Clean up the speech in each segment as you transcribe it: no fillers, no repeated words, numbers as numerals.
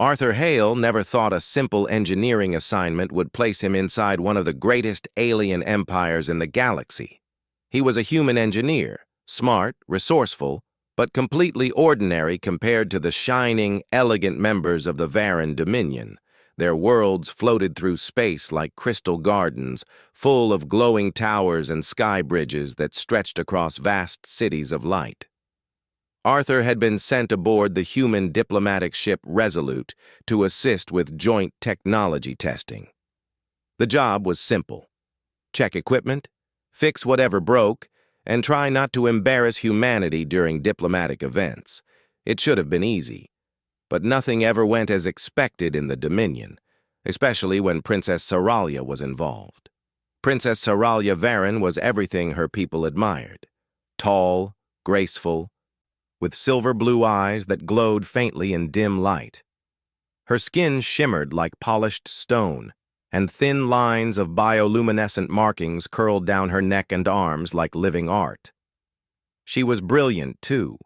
Arthur Hale never thought a simple engineering assignment would place him inside one of the greatest alien empires in the galaxy. He was a human engineer, smart, resourceful, but completely ordinary compared to the shining, elegant members of the Varan Dominion. Their worlds floated through space like crystal gardens, full of glowing towers and sky bridges that stretched across vast cities of light. Arthur had been sent aboard the human diplomatic ship Resolute to assist with joint technology testing. The job was simple. Check equipment, fix whatever broke, and try not to embarrass humanity during diplomatic events. It should have been easy. But nothing ever went as expected in the Dominion, especially when Princess Saralia was involved. Princess Saralia Varan was everything her people admired. Tall, graceful, with silver blue eyes that glowed faintly in dim light. Her skin shimmered like polished stone, and thin lines of bioluminescent markings curled down her neck and arms like living art. She was brilliant, too,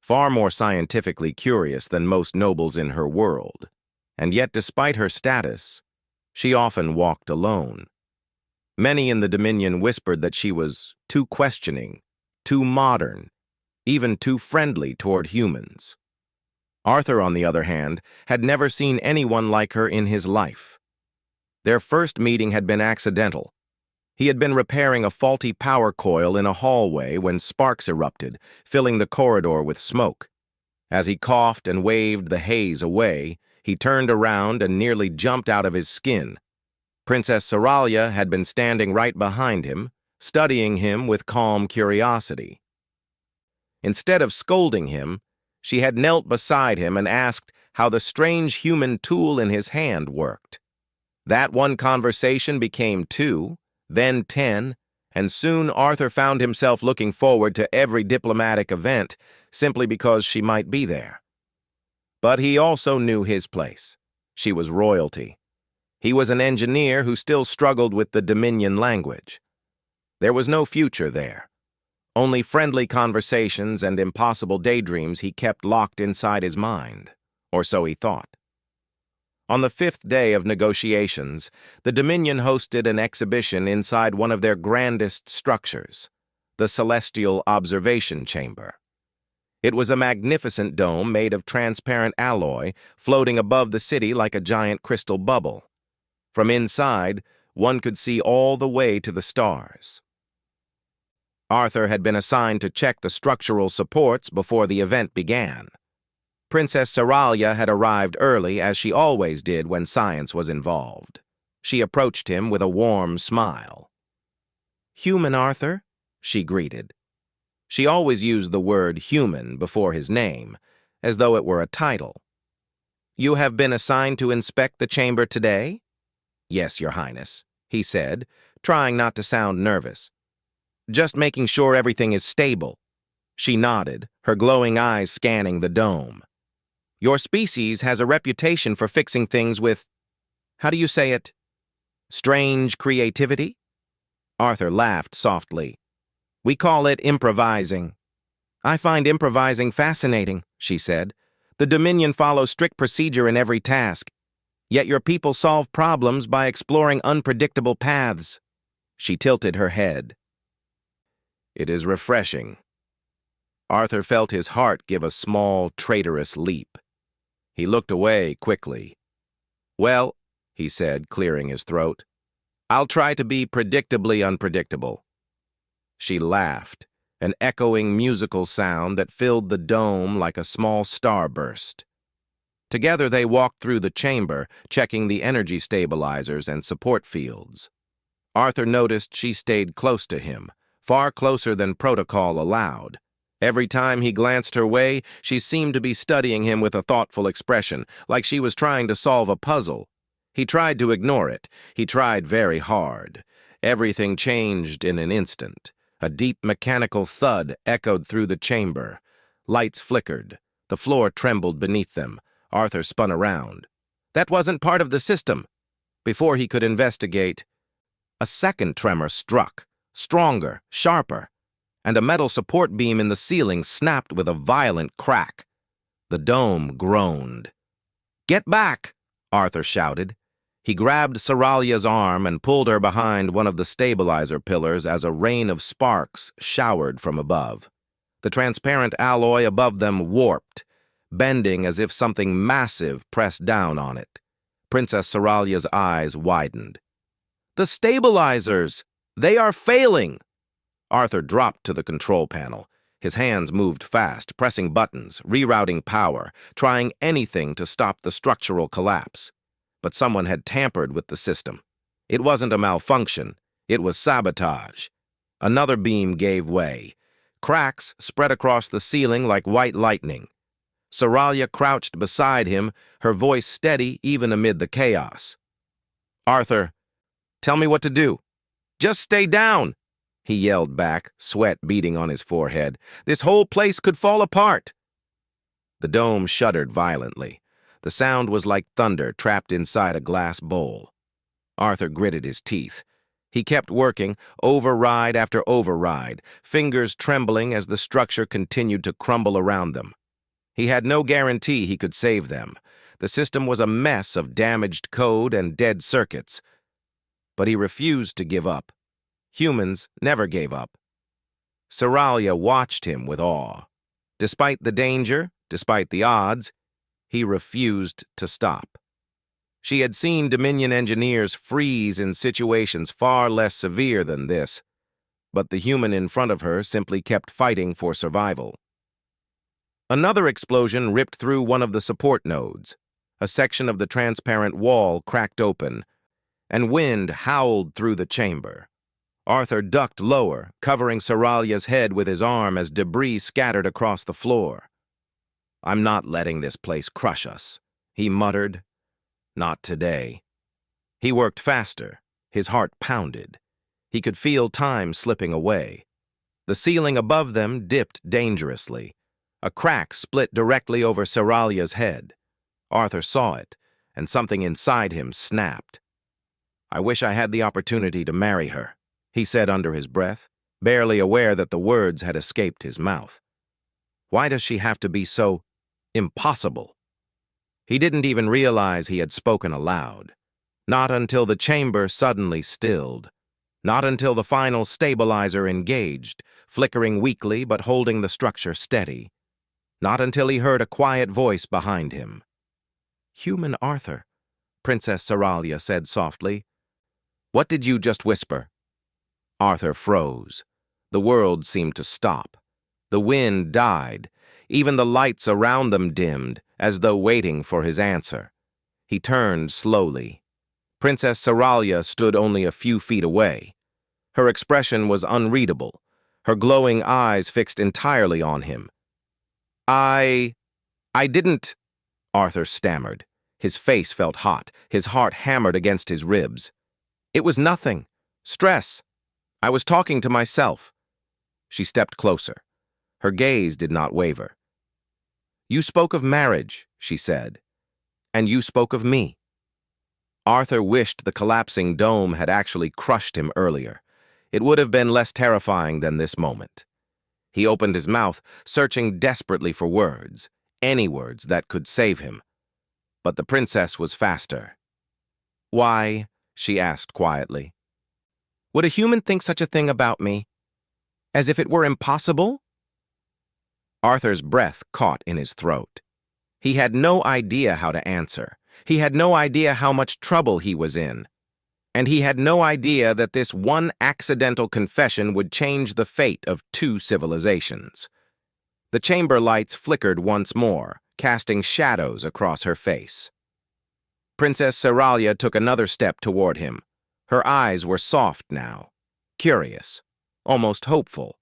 far more scientifically curious than most nobles in her world, and yet despite her status, she often walked alone. Many in the Dominion whispered that she was too questioning, too modern, even too friendly toward humans. Arthur, on the other hand, had never seen anyone like her in his life. Their first meeting had been accidental. He had been repairing a faulty power coil in a hallway when sparks erupted, filling the corridor with smoke. As he coughed and waved the haze away, he turned around and nearly jumped out of his skin. Princess Saralia had been standing right behind him, studying him with calm curiosity. Instead of scolding him, she had knelt beside him and asked how the strange human tool in his hand worked. That one conversation became 2, then 10, and soon Arthur found himself looking forward to every diplomatic event simply because she might be there. But he also knew his place. She was royalty. He was an engineer who still struggled with the Dominion language. There was no future there. Only friendly conversations and impossible daydreams he kept locked inside his mind, or so he thought. On the 5th day of negotiations, the Dominion hosted an exhibition inside one of their grandest structures, the Celestial Observation Chamber. It was a magnificent dome made of transparent alloy, floating above the city like a giant crystal bubble. From inside, one could see all the way to the stars. Arthur had been assigned to check the structural supports before the event began. Princess Saralia had arrived early, as she always did when science was involved. She approached him with a warm smile. "Human, Arthur," she greeted. She always used the word human before his name, as though it were a title. "You have been assigned to inspect the chamber today?" "Yes, Your Highness," he said, trying not to sound nervous. "Just making sure everything is stable." She nodded, her glowing eyes scanning the dome. "Your species has a reputation for fixing things with, how do you say it, strange creativity?" Arthur laughed softly. "We call it improvising." "I find improvising fascinating," she said. "The Dominion follows strict procedure in every task, yet your people solve problems by exploring unpredictable paths." She tilted her head. "It is refreshing." Arthur felt his heart give a small, traitorous leap. He looked away quickly. "Well," he said, clearing his throat, "I'll try to be predictably unpredictable." She laughed, an echoing musical sound that filled the dome like a small starburst. Together they walked through the chamber, checking the energy stabilizers and support fields. Arthur noticed she stayed close to him, far closer than protocol allowed. Every time he glanced her way, she seemed to be studying him with a thoughtful expression, like she was trying to solve a puzzle. He tried to ignore it. He tried very hard. Everything changed in an instant. A deep mechanical thud echoed through the chamber. Lights flickered. The floor trembled beneath them. Arthur spun around. That wasn't part of the system. Before he could investigate, a second tremor struck, stronger, sharper, and a metal support beam in the ceiling snapped with a violent crack. The dome groaned. "Get back!" Arthur shouted. He grabbed Seralia's arm and pulled her behind one of the stabilizer pillars as a rain of sparks showered from above. The transparent alloy above them warped, bending as if something massive pressed down on it. Princess Seralia's eyes widened. "The stabilizers! They are failing!" Arthur dropped to the control panel. His hands moved fast, pressing buttons, rerouting power, trying anything to stop the structural collapse. But someone had tampered with the system. It wasn't a malfunction. It was sabotage. Another beam gave way. Cracks spread across the ceiling like white lightning. Seralia crouched beside him, her voice steady even amid the chaos. "Arthur, tell me what to do." "Just stay down," he yelled back, sweat beading on his forehead. "This whole place could fall apart." The dome shuddered violently. The sound was like thunder trapped inside a glass bowl. Arthur gritted his teeth. He kept working, override after override, fingers trembling as the structure continued to crumble around them. He had no guarantee he could save them. The system was a mess of damaged code and dead circuits. But he refused to give up. Humans never gave up. Seralia watched him with awe. Despite the danger, despite the odds, he refused to stop. She had seen Dominion engineers freeze in situations far less severe than this, but the human in front of her simply kept fighting for survival. Another explosion ripped through one of the support nodes. A section of the transparent wall cracked open, and wind howled through the chamber. Arthur ducked lower, covering Seralia's head with his arm as debris scattered across the floor. "I'm not letting this place crush us," he muttered. "Not today." He worked faster. His heart pounded. He could feel time slipping away. The ceiling above them dipped dangerously. A crack split directly over Seralia's head. Arthur saw it, and something inside him snapped. "I wish I had the opportunity to marry her," he said under his breath, barely aware that the words had escaped his mouth. "Why does she have to be so impossible?" He didn't even realize he had spoken aloud. Not until the chamber suddenly stilled. Not until the final stabilizer engaged, flickering weakly but holding the structure steady. Not until he heard a quiet voice behind him. "Human Arthur," Princess Seralia said softly. "What did you just whisper?" Arthur froze. The world seemed to stop. The wind died. Even the lights around them dimmed, as though waiting for his answer. He turned slowly. Princess Seralia stood only a few feet away. Her expression was unreadable, her glowing eyes fixed entirely on him. I didn't," Arthur stammered. His face felt hot, his heart hammered against his ribs. "It was nothing. Stress. I was talking to myself." She stepped closer. Her gaze did not waver. "You spoke of marriage," she said, "and you spoke of me." Arthur wished the collapsing dome had actually crushed him earlier. It would have been less terrifying than this moment. He opened his mouth, searching desperately for words, any words that could save him. But the princess was faster. "Why?" she asked quietly. "Would a human think such a thing about me? As if it were impossible?" Arthur's breath caught in his throat. He had no idea how to answer. He had no idea how much trouble he was in. And he had no idea that this one accidental confession would change the fate of 2 civilizations. The chamber lights flickered once more, casting shadows across her face. Princess Seralia took another step toward him. Her eyes were soft now, curious, almost hopeful.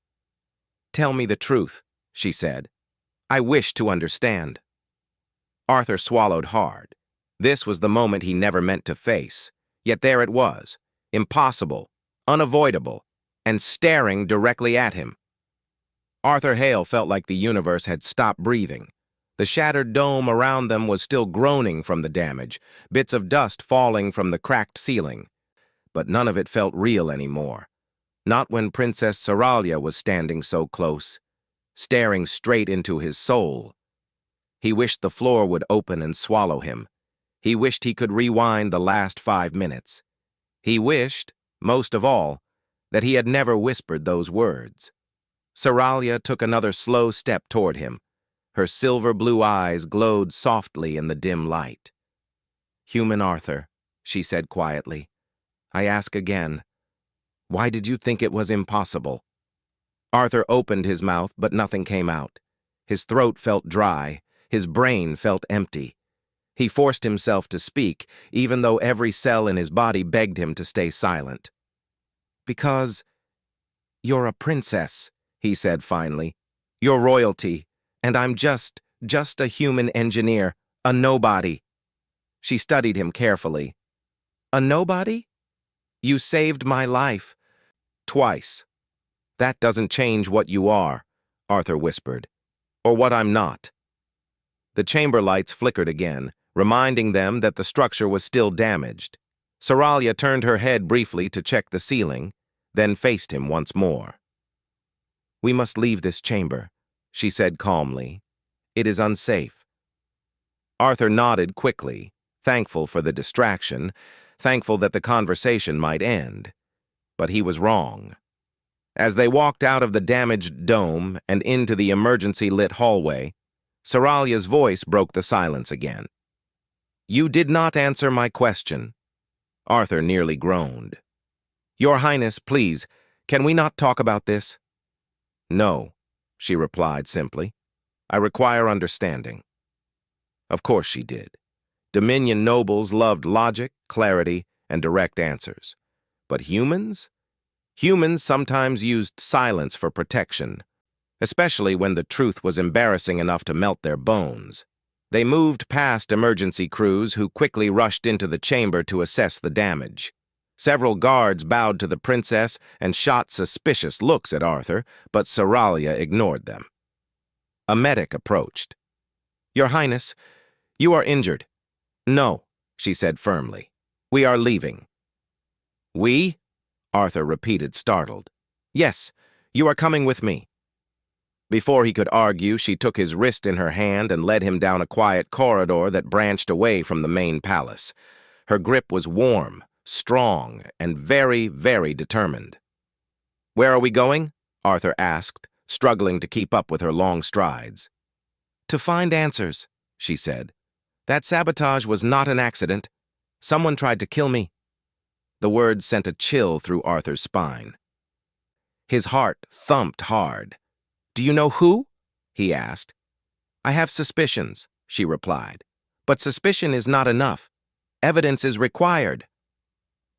"Tell me the truth," she said. "I wish to understand." Arthur swallowed hard. This was the moment he never meant to face. Yet there it was, impossible, unavoidable, and staring directly at him. Arthur Hale felt like the universe had stopped breathing. The shattered dome around them was still groaning from the damage, bits of dust falling from the cracked ceiling. But none of it felt real anymore. Not when Princess Seralia was standing so close, staring straight into his soul. He wished the floor would open and swallow him, He wished he could rewind the last 5 minutes. He wished, most of all, that he had never whispered those words. Saralia took another slow step toward him. Her silver-blue eyes glowed softly in the dim light. "Human Arthur," she said quietly, "I ask again, why did you think it was impossible?" Arthur opened his mouth, but nothing came out. His throat felt dry. His brain felt empty. He forced himself to speak, even though every cell in his body begged him to stay silent. "Because you're a princess," he said finally. "You're royalty, and I'm just a human engineer, a nobody." She studied him carefully. "A nobody? You saved my life. Twice. That doesn't change what you are," Arthur whispered, "or what I'm not." The chamber lights flickered again, reminding them that the structure was still damaged. Saralia turned her head briefly to check the ceiling, then faced him once more. "We must leave this chamber," she said calmly. "It is unsafe." Arthur nodded quickly, thankful for the distraction, thankful that the conversation might end. But he was wrong. As they walked out of the damaged dome and into the emergency-lit hallway, Saralia's voice broke the silence again. "You did not answer my question." Arthur nearly groaned. "Your Highness, please, can we not talk about this?" "No," she replied simply. "I require understanding." Of course she did. Dominion nobles loved logic, clarity, and direct answers. But humans? Humans sometimes used silence for protection, especially when the truth was embarrassing enough to melt their bones. They moved past emergency crews who quickly rushed into the chamber to assess the damage. Several guards bowed to the princess and shot suspicious looks at Arthur, but Saralia ignored them. A medic approached. "Your Highness, you are injured." "No," she said firmly. "We are leaving." "We?" Arthur repeated, startled. "Yes, you are coming with me." Before he could argue, she took his wrist in her hand and led him down a quiet corridor that branched away from the main palace. Her grip was warm, strong, and very, very determined. "Where are we going?" Arthur asked, struggling to keep up with her long strides. "To find answers," she said. "That sabotage was not an accident. Someone tried to kill me." The words sent a chill through Arthur's spine. His heart thumped hard. "Do you know who?" he asked. "I have suspicions," she replied. "But suspicion is not enough. Evidence is required."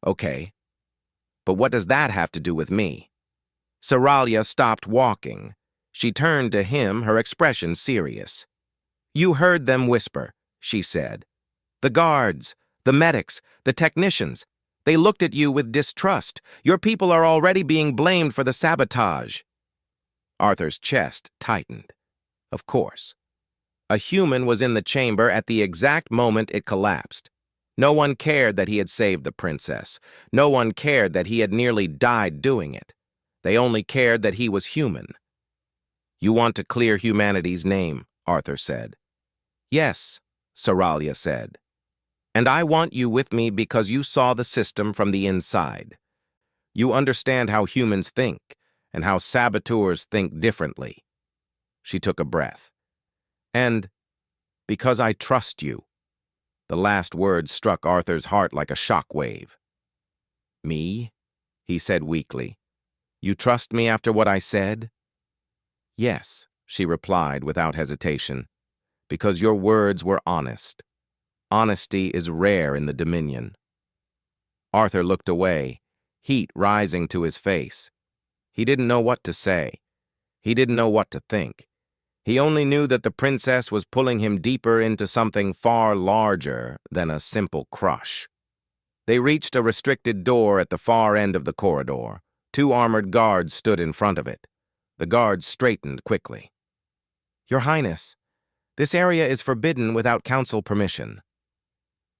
"Okay. But what does that have to do with me?" Saralia stopped walking. She turned to him, her expression serious. "You heard them whisper," she said. "The guards, the medics, the technicians. They looked at you with distrust. Your people are already being blamed for the sabotage." Arthur's chest tightened. Of course. A human was in the chamber at the exact moment it collapsed. No one cared that he had saved the princess. No one cared that he had nearly died doing it. They only cared that he was human. "You want to clear humanity's name," Arthur said. "Yes," Saralia said. "And I want you with me because you saw the system from the inside. You understand how humans think and how saboteurs think differently." She took a breath. "And because I trust you." The last words struck Arthur's heart like a shockwave. "Me?" he said weakly. "You trust me after what I said?" "Yes," she replied without hesitation, "because your words were honest. Honesty is rare in the Dominion." Arthur looked away, heat rising to his face. He didn't know what to say. He didn't know what to think. He only knew that the princess was pulling him deeper into something far larger than a simple crush. They reached a restricted door at the far end of the corridor. 2 armored guards stood in front of it. The guards straightened quickly. "Your Highness, this area is forbidden without council permission."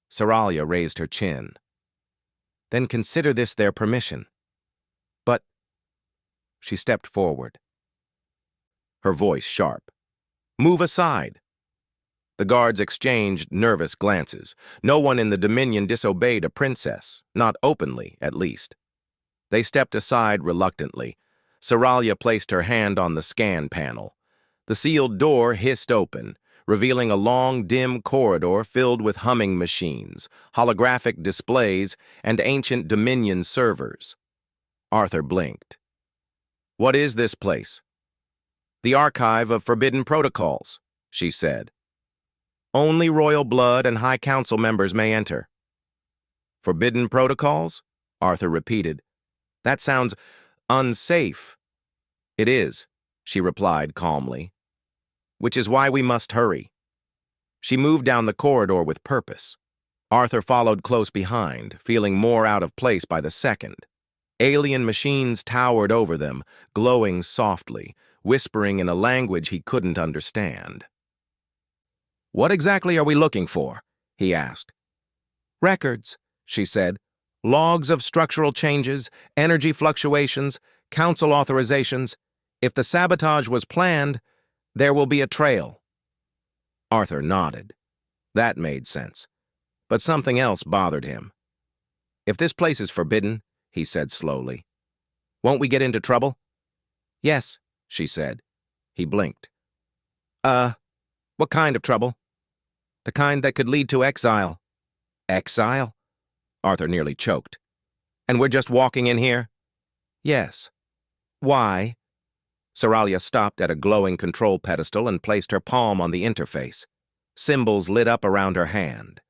Saralia raised her chin. "Then consider this their permission." "But—" She stepped forward, her voice sharp. "Move aside." The guards exchanged nervous glances. No one in the Dominion disobeyed a princess, not openly, at least. They stepped aside reluctantly. Saralia placed her hand on the scan panel. The sealed door hissed open, revealing a long, dim corridor filled with humming machines, holographic displays, and ancient Dominion servers. Arthur blinked. "What is this place?" "The Archive of Forbidden Protocols," she said. "Only royal blood and High Council members may enter." "Forbidden Protocols?" Arthur repeated. "That sounds unsafe." "It is," she replied calmly. "Which is why we must hurry." She moved down the corridor with purpose. Arthur followed close behind, feeling more out of place by the second. Alien machines towered over them, glowing softly, whispering in a language he couldn't understand. "What exactly are we looking for?" he asked. "Records," she said. "Logs of structural changes, energy fluctuations, council authorizations. If the sabotage was planned, there will be a trail." Arthur nodded. That made sense. But something else bothered him. "If this place is forbidden," he said slowly, "won't we get into trouble?" "Yes," she said. He blinked. What kind of trouble?" "The kind that could lead to exile." "Exile?" Arthur nearly choked. "And we're just walking in here?" "Yes." "Why?" Saralia stopped at a glowing control pedestal and placed her palm on the interface. Symbols lit up around her hand.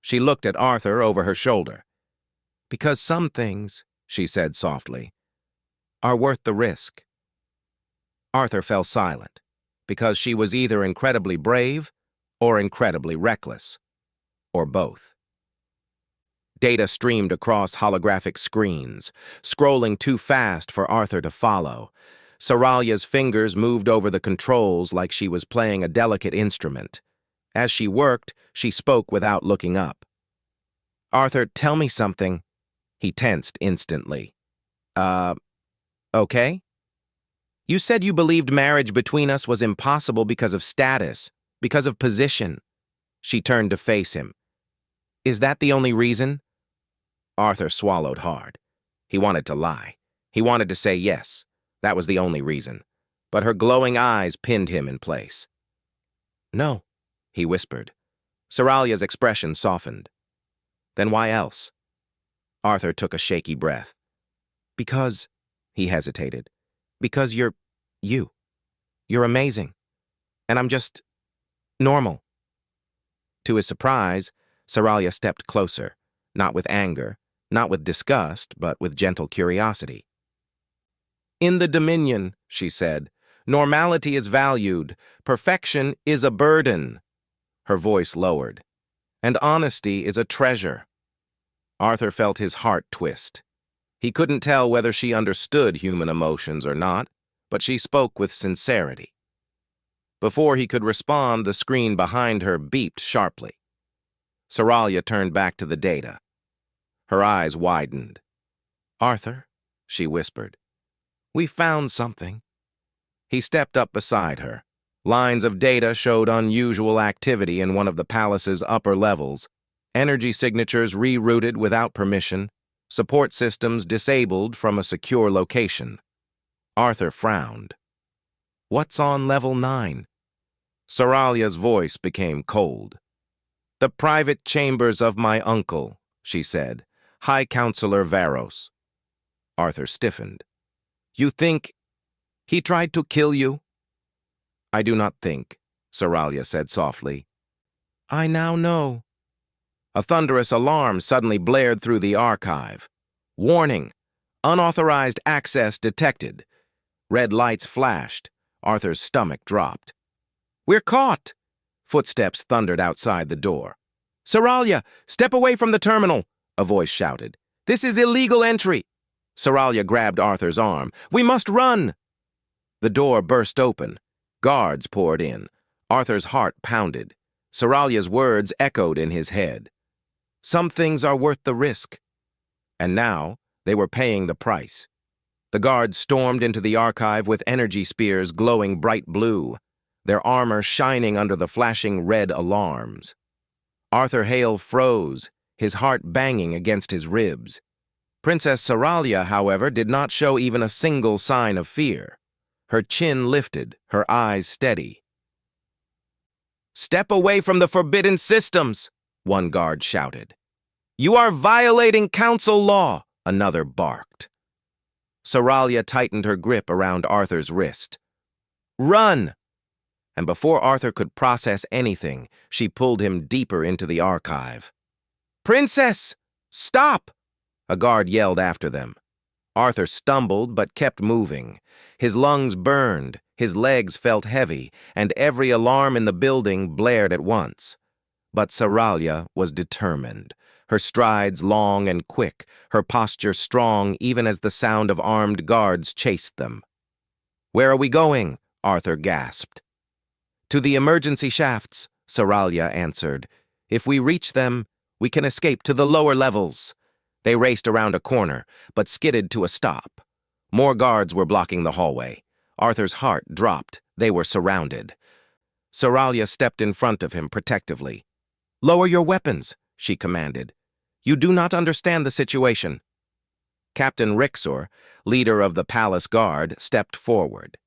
She looked at Arthur over her shoulder. "Because some things," she said softly, "are worth the risk." Arthur fell silent, because she was either incredibly brave or incredibly reckless, or both. Data streamed across holographic screens, scrolling too fast for Arthur to follow. Saralia's fingers moved over the controls like she was playing a delicate instrument. As she worked, she spoke without looking up. "Arthur, tell me something." He tensed instantly. Okay? "You said you believed marriage between us was impossible because of status, because of position." She turned to face him. "Is that the only reason?" Arthur swallowed hard. He wanted to lie. He wanted to say yes. That was the only reason. But her glowing eyes pinned him in place. "No," he whispered. Saralia's expression softened. "Then why else?" Arthur took a shaky breath. "Because," he hesitated, "because you're you. You're amazing. And I'm just normal." To his surprise, Saralia stepped closer, not with anger, not with disgust, but with gentle curiosity. "In the Dominion," she said, "normality is valued. Perfection is a burden." Her voice lowered. "And honesty is a treasure." Arthur felt his heart twist. He couldn't tell whether she understood human emotions or not, but she spoke with sincerity. Before he could respond, the screen behind her beeped sharply. Saralia turned back to the data. Her eyes widened. "Arthur," she whispered, "we found something." He stepped up beside her. Lines of data showed unusual activity in one of the palace's upper levels. Energy signatures rerouted without permission. Support systems disabled from a secure location. Arthur frowned. "What's on level 9? Saralia's voice became cold. "The private chambers of my uncle," she said. "High Counselor Varos." Arthur stiffened. "You think he tried to kill you?" "I do not think," Saralia said softly. "I now know." A thunderous alarm suddenly blared through the archive. "Warning! Unauthorized access detected." Red lights flashed. Arthur's stomach dropped. "We're caught!" Footsteps thundered outside the door. "Saralia, step away from the terminal!" a voice shouted. "This is illegal entry!" Saralia grabbed Arthur's arm. "We must run!" The door burst open. Guards poured in. Arthur's heart pounded. Saralia's words echoed in his head. Some things are worth the risk. And now, they were paying the price. The guards stormed into the archive with energy spears glowing bright blue. their armor shining under the flashing red alarms. Arthur Hale froze, his heart banging against his ribs. Princess Saralia, however, did not show even a single sign of fear. Her chin lifted, her eyes steady. "Step away from the forbidden systems," one guard shouted. "You are violating council law," another barked. Saralia tightened her grip around Arthur's wrist. "Run!" And before Arthur could process anything, she pulled him deeper into the archive. "Princess! Stop!" a guard yelled after them. Arthur stumbled but kept moving. His lungs burned, his legs felt heavy, and every alarm in the building blared at once. But Saralia was determined, her strides long and quick, her posture strong even as the sound of armed guards chased them. "Where are we going?" Arthur gasped. "To the emergency shafts," Saralia answered. "If we reach them, we can escape to the lower levels." They raced around a corner, but skidded to a stop. More guards were blocking the hallway. Arthur's heart dropped. They were surrounded. Saralia stepped in front of him protectively. "Lower your weapons," she commanded. "You do not understand the situation." Captain Rixor, leader of the palace guard, stepped forward.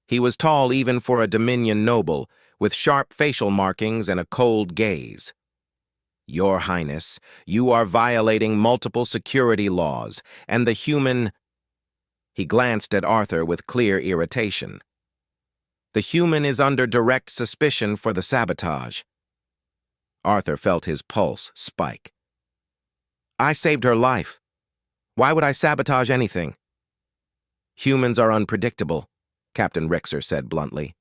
He was tall even for a Dominion noble, with sharp facial markings and a cold gaze. "Your Highness, you are violating multiple security laws, and the human—" He glanced at Arthur with clear irritation. "The human is under direct suspicion for the sabotage." Arthur felt his pulse spike. "I saved her life. Why would I sabotage anything?" "Humans are unpredictable," Captain Rixor said bluntly.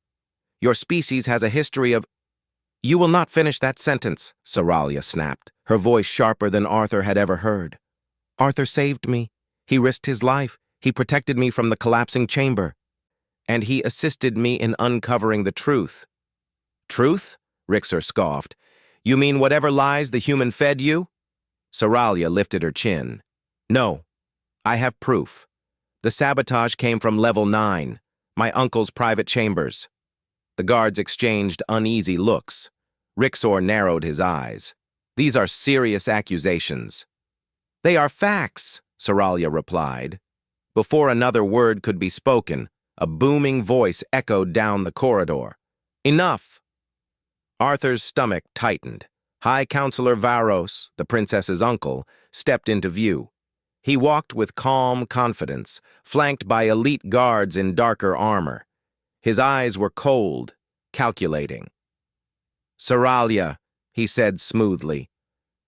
"Your species has a history of—" "You will not finish that sentence," Saralia snapped, her voice sharper than Arthur had ever heard. "Arthur saved me. He risked his life. He protected me from the collapsing chamber. And he assisted me in uncovering the truth." "Truth?" Rixor scoffed. "You mean whatever lies the human fed you?" Saralia lifted her chin. "No, I have proof. The sabotage came from level 9, my uncle's private chambers." The guards exchanged uneasy looks. Rixor narrowed his eyes. "These are serious accusations." "They are facts," Saralia replied. Before another word could be spoken, a booming voice echoed down the corridor. "Enough!" Arthur's stomach tightened. High Counselor Varos, the princess's uncle, stepped into view. He walked with calm confidence, flanked by elite guards in darker armor. His eyes were cold, calculating. "Saralia," he said smoothly.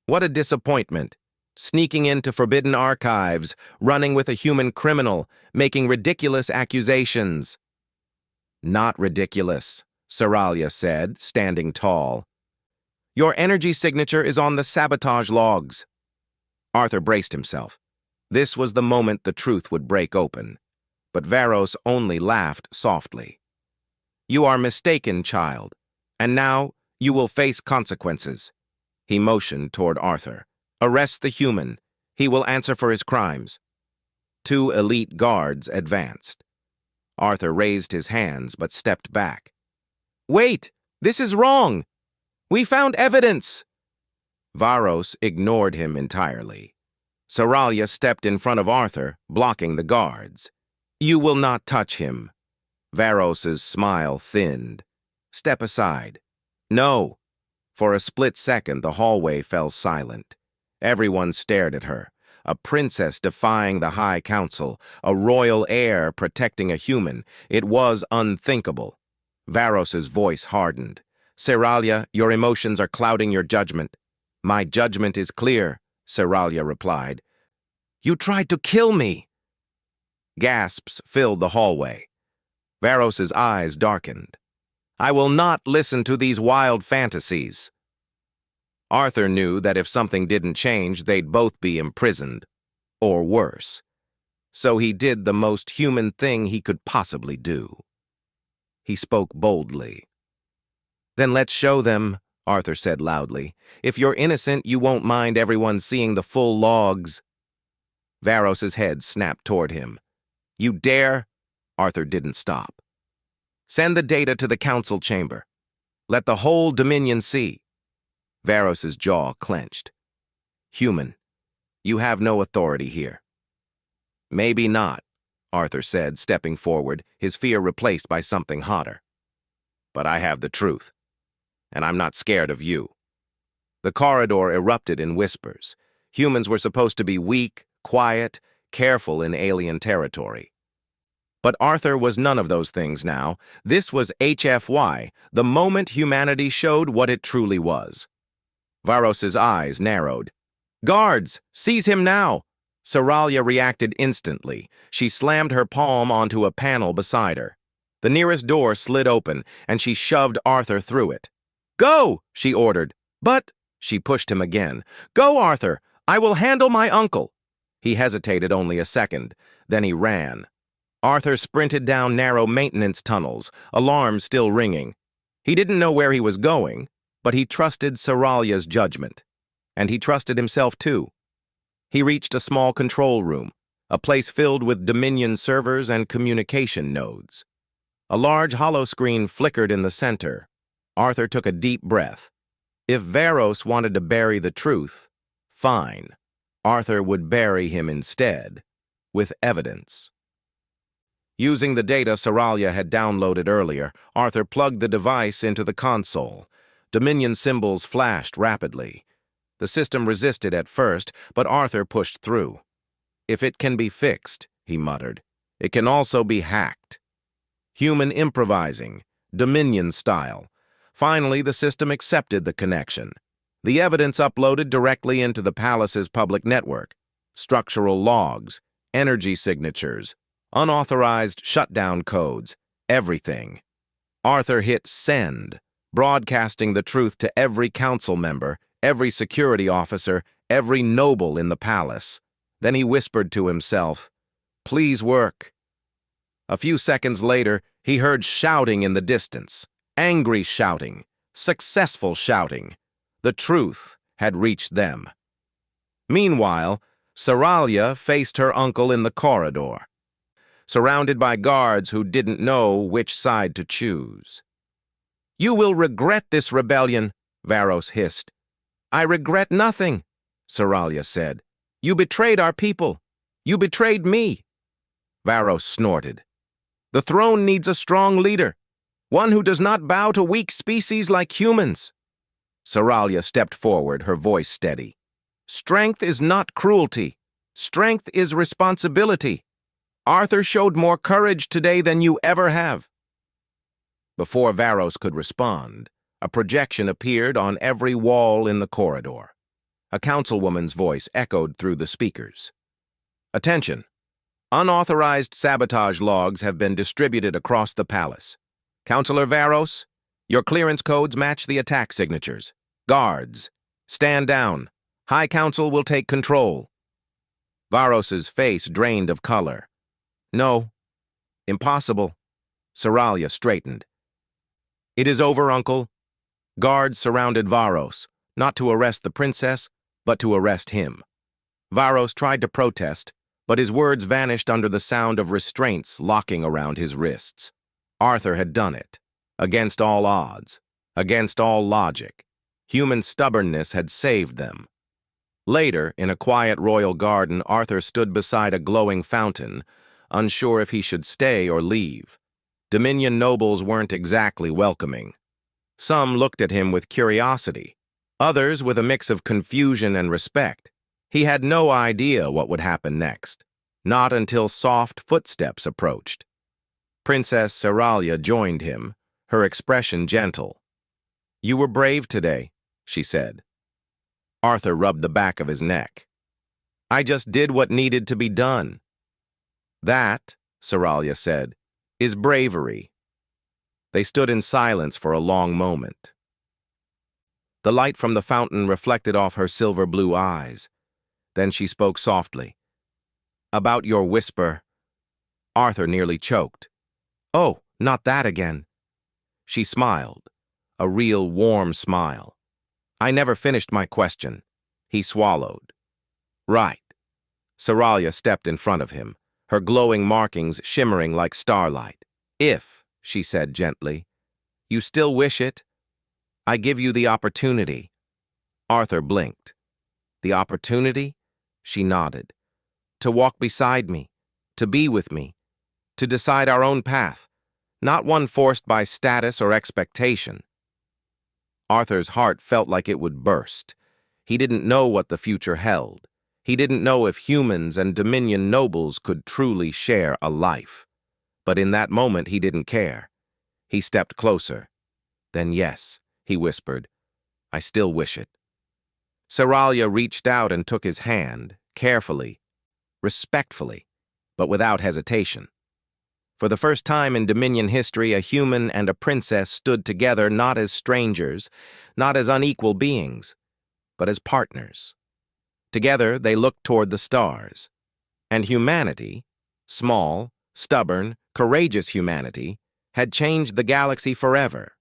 "What a disappointment. Sneaking into forbidden archives, running with a human criminal, making ridiculous accusations." "Not ridiculous," Saralia said, standing tall. "Your energy signature is on the sabotage logs." Arthur braced himself. This was the moment the truth would break open. But Varos only laughed softly. "You are mistaken, child, and now you will face consequences." He motioned toward Arthur. "Arrest the human. He will answer for his crimes." 2 elite guards advanced. Arthur raised his hands but stepped back. "Wait! This is wrong! We found evidence!" Varos ignored him entirely. Saralia stepped in front of Arthur, blocking the guards. "You will not touch him." Varos's smile thinned. "Step aside." "No." For a split second, the hallway fell silent. Everyone stared at her. A princess defying the High Council, a royal heir protecting a human. It was unthinkable. Varos's voice hardened. "Saralia, your emotions are clouding your judgment." "My judgment is clear," Saralia replied. "You tried to kill me!" Gasps filled the hallway. Varos's eyes darkened. "I will not listen to these wild fantasies." Arthur knew that if something didn't change, they'd both be imprisoned. Or worse. So he did the most human thing he could possibly do. He spoke boldly. "Then let's show them," Arthur said loudly. "If you're innocent, you won't mind everyone seeing the full logs." Varos's head snapped toward him. "You dare?" Arthur didn't stop. Send the data to the council chamber. Let the whole Dominion see. Varos's jaw clenched. Human, you have no authority here. Maybe not, Arthur said, stepping forward, his fear replaced by something hotter. But I have the truth, and I'm not scared of you. The corridor erupted in whispers. Humans were supposed to be weak, quiet, careful in alien territory. But Arthur was none of those things now. This was HFY, the moment humanity showed what it truly was. Varos's eyes narrowed. Guards, seize him now! Saralia reacted instantly. She slammed her palm onto a panel beside her. The nearest door slid open, and she shoved Arthur through it. Go, she ordered. But, she pushed him again. Go, Arthur! I will handle my uncle! He hesitated only a second. Then he ran. Arthur sprinted down narrow maintenance tunnels, alarms still ringing. He didn't know where he was going, but he trusted Saralia's judgment. And he trusted himself too. He reached a small control room, a place filled with Dominion servers and communication nodes. A large holoscreen flickered in the center. Arthur took a deep breath. If Varos wanted to bury the truth, fine. Arthur would bury him instead, with evidence. Using the data Saralia had downloaded earlier, Arthur plugged the device into the console. Dominion symbols flashed rapidly. The system resisted at first, but Arthur pushed through. If it can be fixed, he muttered, it can also be hacked. Human improvising, Dominion style. Finally, the system accepted the connection. The evidence uploaded directly into the palace's public network. Structural logs, energy signatures, unauthorized shutdown codes, everything. Arthur hit send, broadcasting the truth to every council member, every security officer, every noble in the palace. Then he whispered to himself, "Please work." A few seconds later, he heard shouting in the distance. Angry shouting, successful shouting. The truth had reached them. Meanwhile, Saralia faced her uncle in the corridor, surrounded by guards who didn't know which side to choose. "You will regret this rebellion," Varos hissed. "I regret nothing," Saralia said. "You betrayed our people. You betrayed me." Varos snorted. "The throne needs a strong leader, one who does not bow to weak species like humans." Saralia stepped forward, her voice steady. "Strength is not cruelty. Strength is responsibility. Arthur showed more courage today than you ever have." Before Varos could respond, a projection appeared on every wall in the corridor. A councilwoman's voice echoed through the speakers. "Attention! Unauthorized sabotage logs have been distributed across the palace. Councilor Varos, your clearance codes match the attack signatures. Guards, stand down. High Council will take control." Varos's face drained of color. "No. Impossible." Saralia straightened. "It is over, Uncle." Guards surrounded Varos, not to arrest the princess, but to arrest him. Varos tried to protest, but his words vanished under the sound of restraints locking around his wrists. Arthur had done it, against all odds, against all logic. Human stubbornness had saved them. Later, in a quiet royal garden, Arthur stood beside a glowing fountain, unsure if he should stay or leave. Dominion nobles weren't exactly welcoming. Some looked at him with curiosity, others with a mix of confusion and respect. He had no idea what would happen next, not until soft footsteps approached. Princess Saralia joined him, her expression gentle. "You were brave today," she said. Arthur rubbed the back of his neck. "I just did what needed to be done." "That," Saralia said, "is bravery." They stood in silence for a long moment. The light from the fountain reflected off her silver-blue eyes. Then she spoke softly. "About your whisper." Arthur nearly choked. "Oh, not that again." She smiled, a real warm smile. "I never finished my question." He swallowed. "Right." Saralia stepped in front of him, her glowing markings shimmering like starlight. "If," she said gently. You still wish it? I give you the opportunity. Arthur blinked. The opportunity? She nodded. To walk beside me, to be with me, to decide our own path, not one forced by status or expectation. Arthur's heart felt like it would burst. He didn't know what the future held. He didn't know if humans and Dominion nobles could truly share a life. But in that moment, he didn't care. He stepped closer. Then yes, he whispered, I still wish it. Saralia reached out and took his hand, carefully, respectfully, but without hesitation. For the first time in Dominion history, a human and a princess stood together not as strangers, not as unequal beings, but as partners. Together, they looked toward the stars. And humanity, small, stubborn, courageous humanity, had changed the galaxy forever.